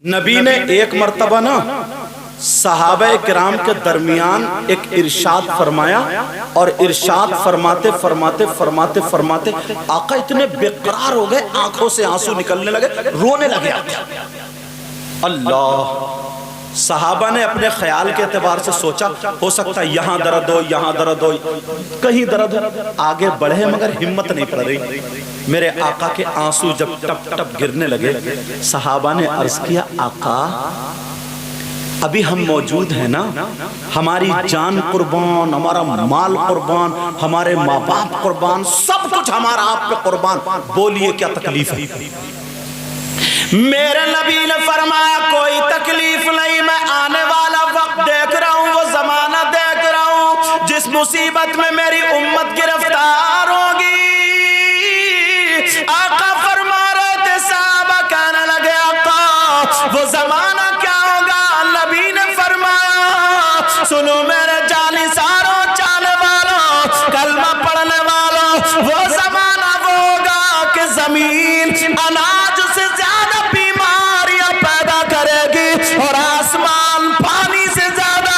नबी ने एक मर्तबा ना सहाबे किराम के दरमियान एक इरशाद फरमाया और इरशाद फरमाते फरमाते फरमाते फरमाते आका इतने बेकरार हो गए, आंखों से आंसू निकलने लगे, रोने लगे आका। अल्लाह, सहाबा ने अपने ख्याल के एतबार से सोचा हो सकता है यहाँ दर्द हो, यहाँ दर्द हो, कहीं दर्द हो, आगे बढ़े मगर हिम्मत नहीं पड़ रही। मेरे आका के आंसू जब टप टप गिरने लगे, सहाबा ने अर्ज किया आका अभी हम मौजूद हैं ना, हमारी जान कुर्बान, हमारा माल कुर्बान, हमारे माँ बाप कुर्बान, सब कुछ हमारा आप पे कुर्बान, बोलिए क्या तकलीफ है? मेरे नबी ने फरमाया कोई तकलीफ नहीं, मैं आने वाला वक्त देख रहा हूँ, वो जमाना देख रहा हूँ जिस मुसीबत में मेरी उम्मत गिरफ्तार होगी। आका फरमा रहे थे, साहबा कहने लगे आका वो जमाना क्या होगा? नबी ने फरमाया सुनो मेरे जानिसारों, चाले वालों, कलमा पढ़ने वालों, वो जमाना वो होगा कि जमीन अनाज से ज्यादा बीमारियां पैदा करेगी और आसमान पानी से ज्यादा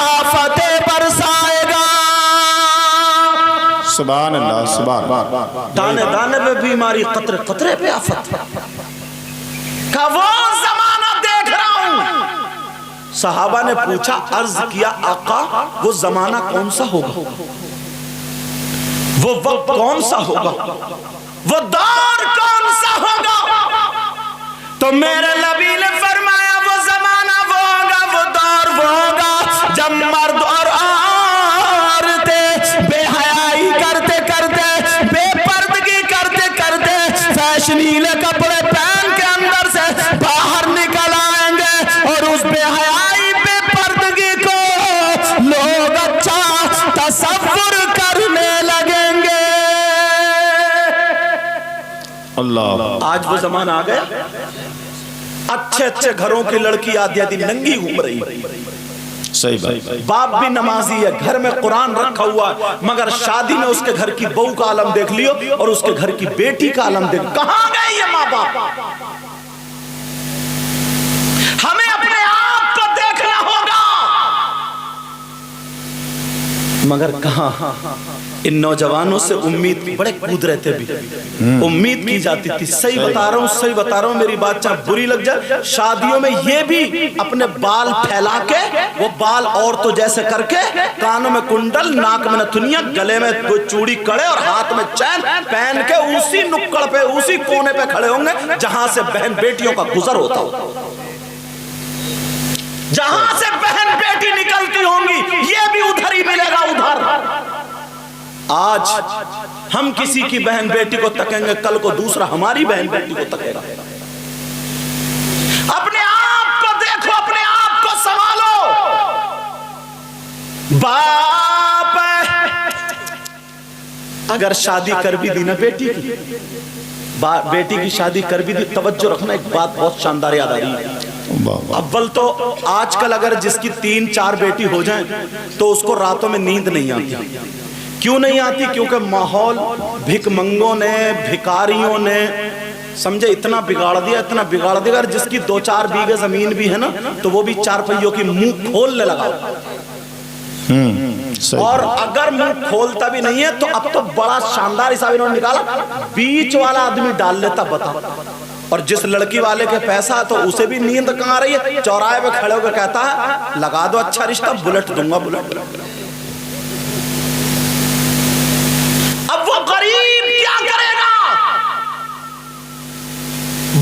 आफतें बरसाएगा। सुभान अल्लाह, सुभान अल्लाह। दाने दाने पे बीमारी, कतरे कतरे पे आफत का वो जमाना देख रहा हूं। सहाबा ने पूछा, अर्ज किया आका वो जमाना कौन सा होगा, वो वक्त कौन सा होगा, वो दौर कौन सा होगा? तो मेरे नबी ने फरमाया वो जमाना वो होगा, वो दौर वो होगा जब मर्द और औरतें बेहयाई करते करते, बेपर्दगी करते करते, फैशनीले कपड़े पहन के अंदर से बाहर निकल आएंगे और उस बेहयाई बेपर्दगी को लोग अच्छा तसव्वुर करने लगेंगे। अल्लाह, आज वो जमाना आ गया, अच्छे अच्छे घरों की लड़की आधी आधी नंगी घूम रही, सही बात। बाप भी नमाजी है, घर में कुरान रखा हुआ है, मगर शादी में उसके घर की बहू का आलम देख लियो और उसके घर की बेटी का आलम देख, कहां गए ये माँ बाप? हमें अपने आप को देखना होगा, मगर कहां? इन नौजवानों से उम्मीद, बड़े कूद रहे थे भी, उम्मीद की जाती थी। सही बता रहा हूं, सही बता रहा हूं, मेरी बात चाहे बुरी लग जाए, शादियों में ये भी अपने बाल फैला के, वो बाल और तो जैसे करके, कानों में कुंडल, नाक में नथुनिया, गले में दो चूड़ी कड़े और हाथ में चैन पहन के उसी नुक्कड़ पे, उसी कोने पे खड़े होंगे जहां से बहन बेटियों का गुजर होता हो, जहां से बहन बेटी निकलती होंगी, ये भी उधर ही मिलेगा, उधर। आज हम किसी की बहन बेटी को तकेंगे, कल को दूसरा हमारी बहन बेटी को तकेगा। अपने आप को देखो, अपने आप को संभालो। बाप अगर शादी कर भी दी ना बेटी की, बेटी की शादी कर भी दी, तवज्जो रखना, एक बात बहुत शानदार याद आ रही है। अव्वल तो आजकल अगर जिसकी 3-4 बेटी हो जाएं तो उसको रातों में नींद नहीं आती। क्यों नहीं आती? क्योंकि माहौल भिकमंगों ने, भिकारियों ने, समझे, इतना बिगाड़ दिया, इतना बिगाड़ दिया। अगर जिसकी 2-4 बीघे जमीन भी है ना, तो वो भी 4 पहियों की मुंह खोलने लगा। और अगर मुंह खोलता भी नहीं है तो अब तो बड़ा शानदार हिसाब इन्होंने निकाला, बीच वाला आदमी डाल लेता, बता। और जिस लड़की वाले के पैसा तो उसे भी नींद कहाँ आ रही है, चौराहे पे खड़े होकर कहता है लगा दो अच्छा रिश्ता, बुलेट दूंगा, बुलेट। अब वो गरीब क्या करेगा?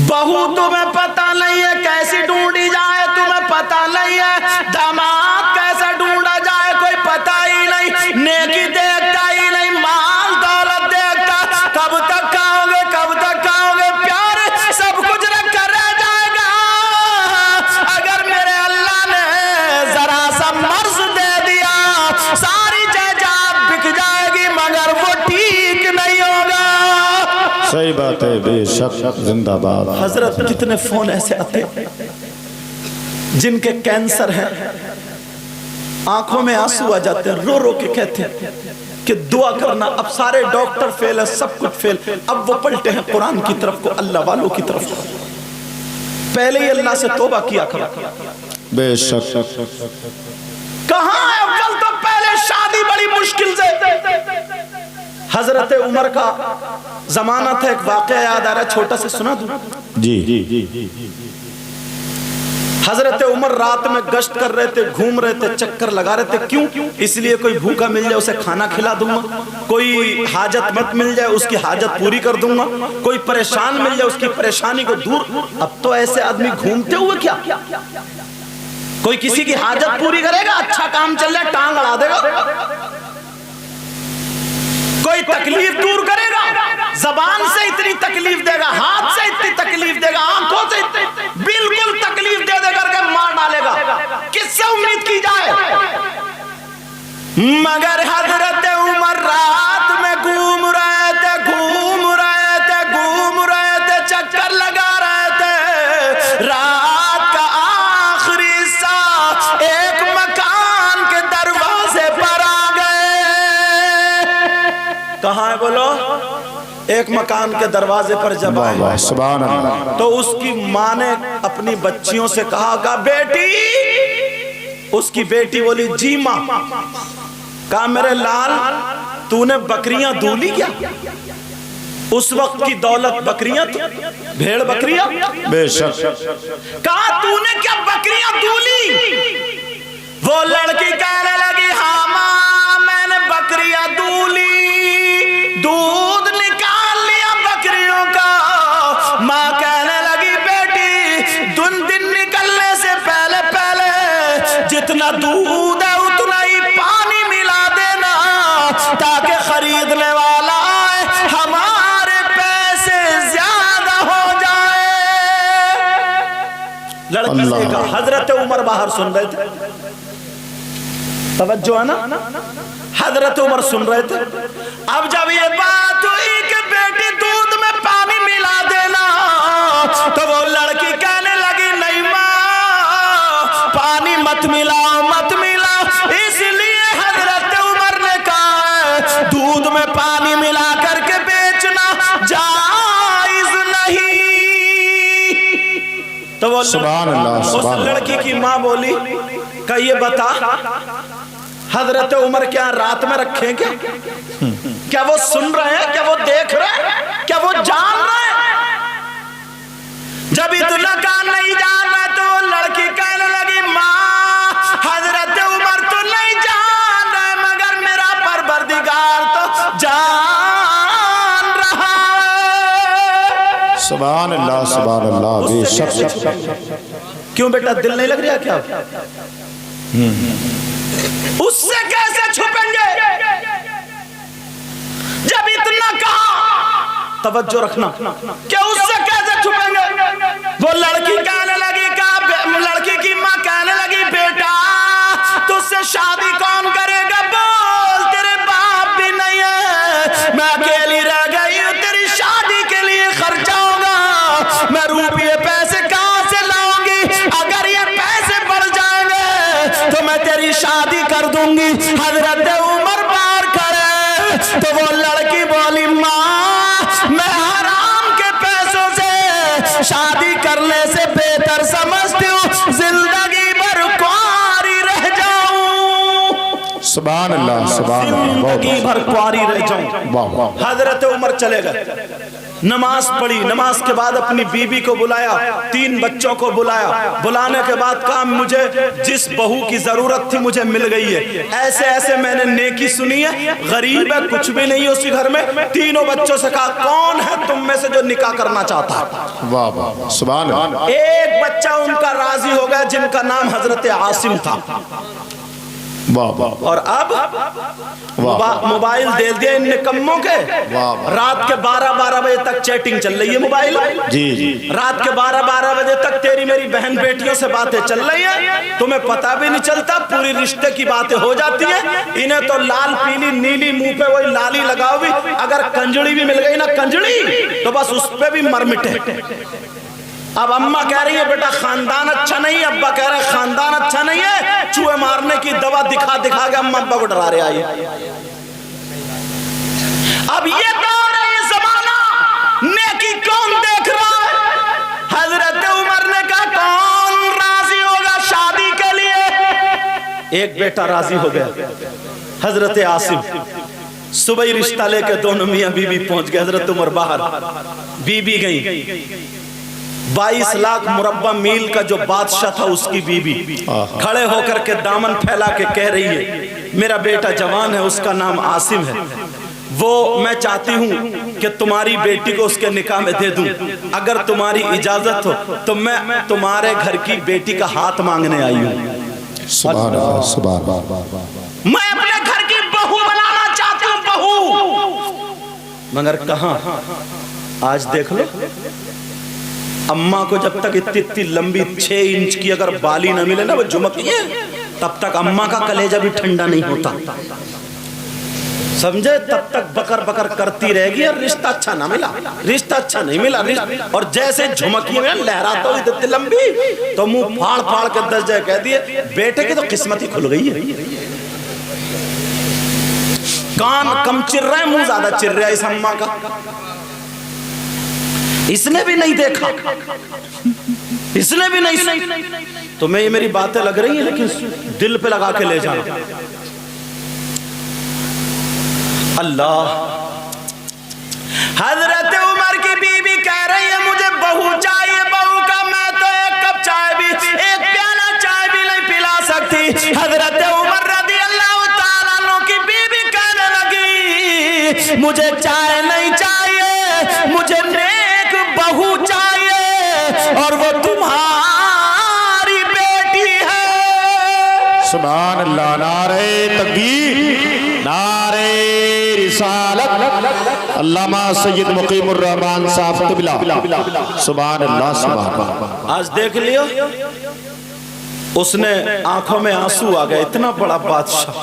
बहू तुम्हें पता नहीं है कैसी ढूंढी जाए, तुम्हें पता नहीं है दामाद कैसा ढूंढा जाए, कोई पता ही नहीं, नेकी देखता ही नहीं, माल दौलत देखता, कब तक खाओगे, कब तक खाओगे, प्यार सब कुछ रख कर रह जाएगा। अगर मेरे अल्लाह ने जरा सा मर्ज दे दिया, सारी जायदाद बिक जाएगी, मगर वो ठीक नहीं होगा। सही बात है, बेशक, जिंदाबाद। हजरत कितने फोन ऐसे आते जिनके कैंसर है, आंखों में आंसू आ जाते हैं, रो रो के कहते हैं कि दुआ करना, अब सारे डॉक्टर फेल है, सब कुछ फेल। अब वो पलटे हैं कुरान की तरफ को, अल्लाह वालों की तरफ को। पहले ही अल्लाह से तौबा किया करो। बेशक कहाँ है अव्वल, तो पहले शादी बड़ी मुश्किल से। हजरत उमर का जमाना था, एक वाकया याद आ रहा है, छोटा सा सुना दूं? जी। हजरत उमर रात में गश्त कर रहे थे, घूम रहे थे, चक्कर लगा रहे थे। क्यों? इसलिए कोई भूखा मिल जाए उसे खाना खिला दूंगा, कोई हाजत मत मिल जाए उसकी हाजत पूरी कर दूंगा, कोई परेशान मिल जाए उसकी परेशानी को दूर। अब तो ऐसे आदमी घूमते हुए क्या, कोई किसी की हाजत पूरी करेगा, अच्छा काम चल जाए टांग अड़ा देगा, कोई तकलीफ दूर करेगा, जबान से इतनी तकलीफ देगा, हाथ से इतनी तकलीफ देगा, आंखों से बिल्कुल तकलीफ दे दे करके मार डालेगा। किससे उम्मीद की जाए? मगर हजरत उमर रात में घूम रहे थे, चक्कर लगा रहे थे। रात का आखिरी हिस्सा एक मकान के दरवाजे पर आ गए। कहाँ है बोलो? एक मकान के दरवाजे पर जब आए सुभान अल्लाह, तो उसकी माँ ने अपनी बच्चियों से कहा बेटी, उसकी बेटी बोली जी माँ। कहा मेरे लाल, तूने बकरियां दूली क्या? उस वक्त की दौलत बकरियां, भेड़ बकरियां। बेशक। कहा तूने क्या बकरियां दूली? वो लड़की कहने लगी हाँ माँ, मैंने बकरियां दूली, दूध निकाल लिया बकरियों का। माँ कहने लगी बेटी, दिन निकलने से पहले पहले जितना दूध है उतना ही पानी मिला देना, ताकि खरीदने वाला आए, हमारे पैसे ज्यादा हो जाए। लड़की से कहा। हजरत उमर बाहर सुन रहे थे, तवज्जो है ना, हजरत उमर सुन रहे थे। अब जब ये बात हुई कि बेटी दूध में पानी मिला देना, तो वो लड़की कहने लगी नहीं माँ, पानी मत मिलाओ, मत मिलाओ। इसलिए हजरत उमर ने कहा दूध में पानी मिला करके बेचना जायज नहीं। तो वो उस लड़की की माँ बोली का ये बता, हजरत उमर क्या रात में रखे क्या वो सुन रहे हैं, क्या वो देख रहे हैं, क्या वो जान रहे हैं? जब इतना का नहीं जान रहा तो लड़की कहने लगी माँ, हजरत उमर तो नहीं जान रहे, मगर मेरा परवरदिगार तो जान रहा है। सुभान अल्लाह, सुभान अल्लाह। बेशक। क्यों बेटा, दिल नहीं लग रहा क्या? उससे कैसे छुपेंगे? जब इतना कहा, तवज्जो रखना, क्या उससे कैसे छुपेंगे? वो लड़की कहने लगी, लड़की की माँ कहने लगी बेटा तुझसे शादी कौन करेगा? बोल, तेरे बाप भी नहीं है, मैं अकेली रह गई हूँ, तेरी शादी के लिए खर्चा होगा, मैं रुपये पैसे कहाँ से लाऊंगी? अगर ये पैसे बढ़ जाएंगे तो मैं तेरी शादी कर दूंगी। हजरत उमर बार करे तो वो लड़की बोली माँ, मैं हराम के पैसों से शादी करने से बेहतर समझती हूँ जिंदगी भर कुंवारी रह जाऊं। सुभान अल्लाह, सुभान अल्लाह। जिंदगी भर कुंवारी रह जाऊं। हजरत उमर चले गए, नमाज पढ़ी, नमाज के बाद अपनी बीबी को बुलाया, 3 बच्चों को बुलाया। बुलाने के बाद कहा मुझे जिस बहू की जरूरत थी मुझे मिल गई है, ऐसे ऐसे मैंने नेकी सुनी है, गरीब है, कुछ भी नहीं है उसी घर में। तीनों बच्चों से कहा कौन है तुम में से जो निकाह करना चाहता है? वाह वाह, सुभान अल्लाह। एक बच्चा उनका राजी हो गया जिनका नाम हजरत आसिम था। वाह वाह। और अब मोबाइल दे दिए इन निकम्मों के। रात के 12-12 बजे तक चैटिंग चल रही है मोबाइल। जी जी। रात के 12-12 बजे तक तेरी मेरी बहन बेटियों से बातें चल रही है, तुम्हें पता भी नहीं चलता, पूरी रिश्ते की बातें हो जाती है। इन्हें तो लाल पीली नीली मुंह पे वही लाली लगाओ भी, अगर कंजड़ी भी मिल गई ना कंजड़ी तो बस उस पे भी मर मिटे। अब अम्मा कह रही है बेटा खानदान अच्छा नहीं है, अब्बा कह रहे हैं खानदान अच्छा नहीं है, चूहे मारने की दवा दिखा दिखा के अम्मा अब्बा को डरा रहे आई। अब ये दौर है, ये जमाना, नेकी कौन देख रहा है? हजरत उमर ने एक बेटा राजी हो गया, हजरत आसिम। सुबह ही रिश्ता लेके दोनों मियाँ बीबी पहुंच गए। हजरत उमर बाहर, बीबी गई। 22 लाख मुरब्बा मील का जो बादशाह था उसकी बीबी खड़े होकर के दामन फैला के कह रही है, मेरा बेटा जवान है, उसका नाम आसिम है, वो मैं चाहती हूँ कि तुम्हारी बेटी को उसके निकाह में दे दूं। अगर तुम्हारी इजाजत हो तो मैं तुम्हारे घर की बेटी का हाथ मांगने आई हूँ। सुभान अल्लाह, सुभान अल्लाह। मैं अपने घर की बहू बनाना चाहती हूँ, बहू। मगर कहाँ, आज देख लो, अम्मा को जब तक इतनी इतनी लंबी 6 इंच की अगर बाली न मिले ना वो झुमकिए, तब तक अम्मा का कलेजा भी ठंडा नहीं होता, समझे? तब तक बकर बकर करती रहेगी और रिश्ता अच्छा ना मिला, रिश्ता अच्छा नहीं मिला। और जैसे झुमकी में लहराता हुई इतनी लंबी तो मुंह फाड़ फाड़ के 10 जगह कह दिए, बेटे की तो किस्मत ही खुल गई है। कान कम चिर रहा है, मुंह ज्यादा चिर रहा है इस अम्मा का। इसने भी नहीं देखा, इसने भी नहीं सुना। तो मैं, ये मेरी बातें लग रही है लेकिन दिल पे लगा के ले जाना। अल्लाह, हजरत उमर की बीबी कह रही है मुझे बहू चाहिए, बहू का मैं तो एक कप चाय भी, एक प्याला चाय भी नहीं पिला सकती। हजरत उमर रज़ी अल्लाह तआला अन्हु की बीबी कहने लगी, मुझे चाय नहीं चाहिए, मुझे नेक बहू चाहिए और वो तुम्हारी बेटी है। सुभान अल्लाह। नारे तकबीर, नारे रिसालत। अल्लामा सैयद मुकीमुर रहमान साहब क़िबला। सुभान अल्लाह, सुभान अल्लाह। आज देख लियो, उसने आंखों में आंसू आ गए। इतना बड़ा बादशाह,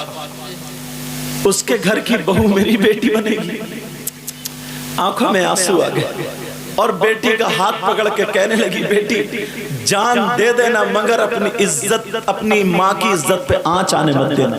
उसके घर की बहू मेरी बेटी बनेगी, आंखों में आंसू आ गए। और बेटी का हाथ पकड़ के कहने लगी, बेटी जान दे देना मगर अपनी इज्जत, अपनी माँ की इज्जत पे आंच आने मत देना।